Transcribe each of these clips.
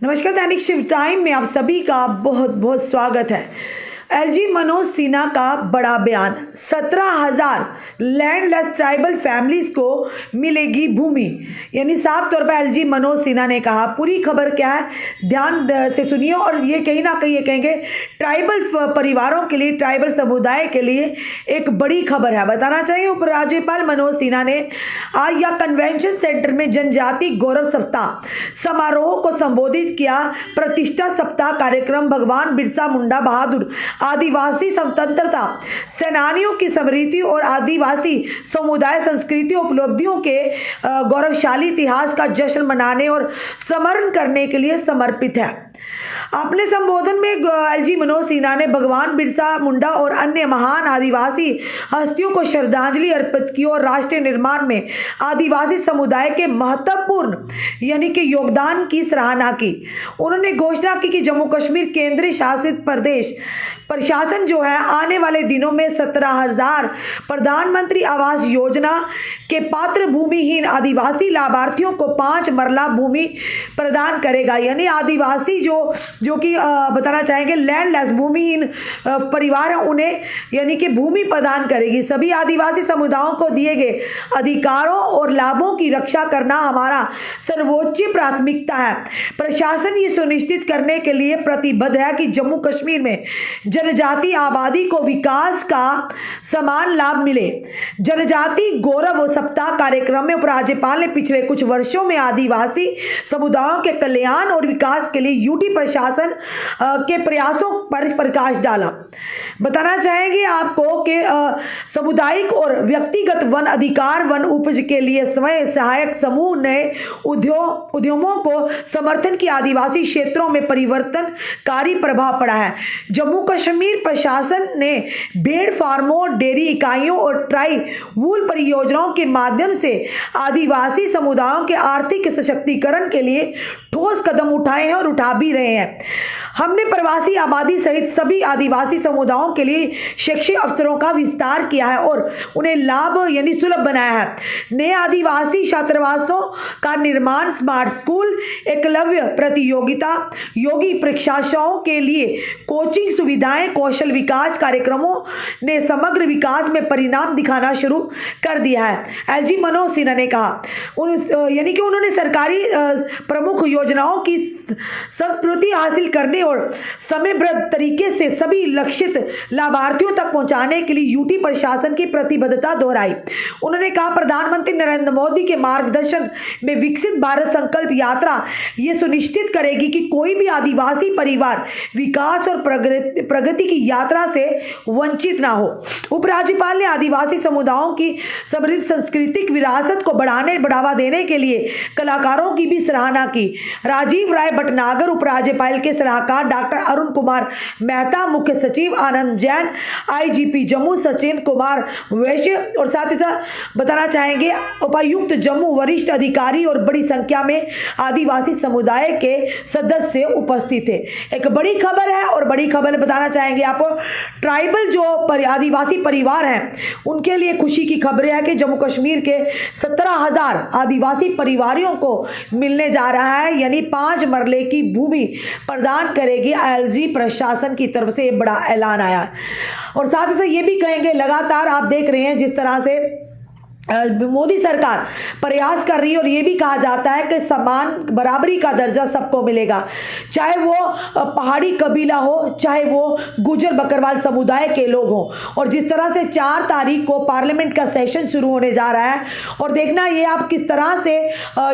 नमस्कार, दैनिक शिव टाइम में आप सभी का बहुत बहुत स्वागत है। एलजी मनोज सिन्हा का बड़ा बयान, 17,000 लैंडलेस ट्राइबल फैमिलीज को मिलेगी भूमि। यानी साफ तौर पर एलजी मनोज सिन्हा ने कहा। पूरी खबर क्या है ध्यान से सुनिए। और ये कहीं ना कहीं ये कहेंगे ट्राइबल परिवारों के लिए, ट्राइबल समुदाय के लिए एक बड़ी खबर है। बताना चाहिए उपराज्यपाल मनोज सिन्हा ने आज या कन्वेंशन सेंटर में जनजाति गौरव सप्ताह समारोह को संबोधित किया। प्रतिष्ठा सप्ताह कार्यक्रम भगवान बिरसा मुंडा बहादुर आदिवासी स्वतंत्रता सेनानियों की स्मृति और आदिवासी समुदाय संस्कृति उपलब्धियों के गौरवशाली इतिहास का जश्न मनाने और स्मरण करने के लिए समर्पित है। अपने संबोधन में एलजी मनोज सिन्हा ने भगवान बिरसा मुंडा और अन्य महान आदिवासी हस्तियों को श्रद्धांजलि अर्पित की और राष्ट्र निर्माण में आदिवासी समुदाय के महत्वपूर्ण यानी कि योगदान की सराहना की। उन्होंने घोषणा की कि जम्मू कश्मीर केंद्रीय शासित प्रदेश प्रशासन जो है आने वाले दिनों में 17,000 प्रधानमंत्री आवास योजना के पात्र भूमिहीन आदिवासी लाभार्थियों को 5 मरला भूमि प्रदान करेगा। यानी आदिवासी जो कि बताना चाहेंगे लैंडलेस भूमिहीन परिवार है, उन्हें यानी कि भूमि प्रदान करेगी। सभी आदिवासी समुदायों को दिए गए अधिकारों और लाभों की रक्षा करना हमारा सर्वोच्च प्राथमिकता है। प्रशासन ये सुनिश्चित करने के लिए प्रतिबद्ध है कि जम्मू कश्मीर में जनजाति आबादी को विकास का समान लाभ मिले। जनजाति गौरव सप्ताह कार्यक्रम में उपराज्यपाल ने पिछले कुछ वर्षों में आदिवासी समुदायों के कल्याण और विकास के लिए यूटी प्रशासन के प्रयासों पर प्रकाश डाला। बताना चाहेंगे आपको कि सामुदायिक और व्यक्तिगत वन अधिकार वन उपज के लिए स्वयं सहायक समूह नए उद्यमों को समर्थन की आदिवासी क्षेत्रों में परिवर्तनकारी प्रभाव पड़ा है। जम्मू कश्मीर प्रशासन ने भेड़ फार्मों, डेयरी इकाइयों और ट्राई वूल परियोजनाओं के माध्यम से आदिवासी समुदायों के आर्थिक सशक्तिकरण के लिए ठोस कदम उठाए हैं और उठा भी रहे हैं। हमने प्रवासी आबादी सहित सभी आदिवासी समुदायों के लिए शैक्षिक अवसरों का विस्तार किया है और उन्हें लाभ यानी सुलभ बनाया है। नए आदिवासी छात्रावासों का निर्माण, स्मार्ट स्कूल, एकलव्य प्रतियोगिता, योगी परीक्षाओं के लिए कोचिंग सुविधाएं, कौशल विकास कार्यक्रमों ने समग्र विकास में परिणाम दिखाना शुरू कर दिया है। एलजी मनोज सिन्हा ने कहा यानी कि उन्होंने सरकारी प्रमुख योजनाओं की संपूर्ति हासिल करने और समयबद्ध तरीके से सभी लक्षित लाभार्थियों तक पहुंचाने के लिए यूटी प्रशासन की प्रतिबद्धता दोहराई। उन्होंने कहा प्रधानमंत्री नरेंद्र मोदी के मार्गदर्शन में विकसित भारत संकल्प यात्रा ये सुनिश्चित करेगी कि कोई भी आदिवासी परिवार विकास और प्रगति की यात्रा से वंचित ना हो। उपराज्यपाल ने आदिवासी समुदायों की समृद्ध सांस्कृतिक विरासत को बढ़ावा देने के लिए कलाकारों की भी सराहना की। राजीव राय भटनागर उपराज्यपाल के सलाहकार डॉक्टर अरुण कुमार मेहता, मुख्य सचिव आनंद जैन, आईजीपी जम्मू सचिन कुमार वैश्य और साथ ही साथ बताना चाहेंगे उपायुक्त जम्मू वरिष्ठ अधिकारी और बड़ी संख्या में आदिवासी समुदाय के सदस्य उपस्थित थे। एक बड़ी खबर है और बड़ी खबर बताना चाहेंगे आपको ट्राइबल जो आदिवासी परिवार हैं उनके लिए खुशी की खबर है कि जम्मू कश्मीर के 17,000 आदिवासी परिवारों को मिलने जा रहा है। यानी 5 मरले की भूमि प्रदान करेगी एलजी प्रशासन की तरफ से। बड़ा ऐलान आया और साथ ही साथ ये भी कहेंगे लगातार आप देख रहे हैं जिस तरह से मोदी सरकार प्रयास कर रही है और ये भी कहा जाता है कि समान बराबरी का दर्जा सबको मिलेगा, चाहे वो पहाड़ी कबीला हो, चाहे वो गुजर बकरवाल समुदाय के लोग हों। और जिस तरह से 4 तारीख को पार्लियामेंट का सेशन शुरू होने जा रहा है और देखना ये आप किस तरह से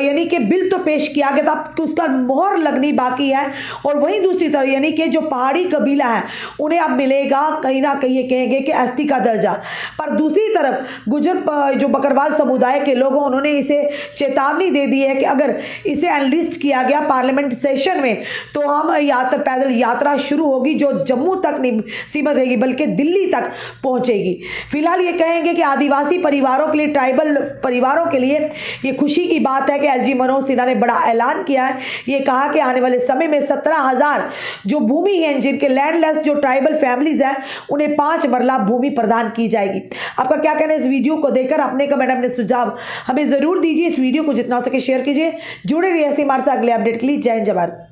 यानी कि बिल तो पेश किया गया था, उसका मोहर लगनी बाकी है। और वहीं दूसरी तरफ यानी कि जो पहाड़ी कबीला है उन्हें अब मिलेगा कहीं ना कहीं ये कहेंगे कि एसटी का दर्जा। पर दूसरी तरफ गुजर जो बकरवाल समुदाय के लोगों उन्होंने इसे चेतावनी दे दी है कि अगर इसे एनलिस्ट किया गया पार्लियामेंट सेशन में तो हम पैदल यात्रा शुरू होगी जो जम्मू तक नहीं सीमित रहेगी बल्कि दिल्ली तक पहुंचेगी। फिलहाल ये कहेंगे कि आदिवासी परिवारों के लिए, ट्राइबल परिवारों के लिए ये खुशी की बात है कि एलजी मनोज सिन्हा ने बड़ा ऐलान किया है। ये कहा कि आने वाले समय में 17,000 जो भूमि हैं जिनके लैंडलेस जो ट्राइबल फैमिलीज हैं उन्हें 5 मरला भूमि प्रदान की जाएगी। आपका क्या कहना है इस वीडियो को देखकर? अपने कमेंट अपने सुझाव हमें जरूर दीजिए। इस वीडियो को जितना हो सके शेयर कीजिए। जुड़े रहिए ऐसे हमारे साथ अगले अपडेट के लिए। जय हिंद, जय भारत।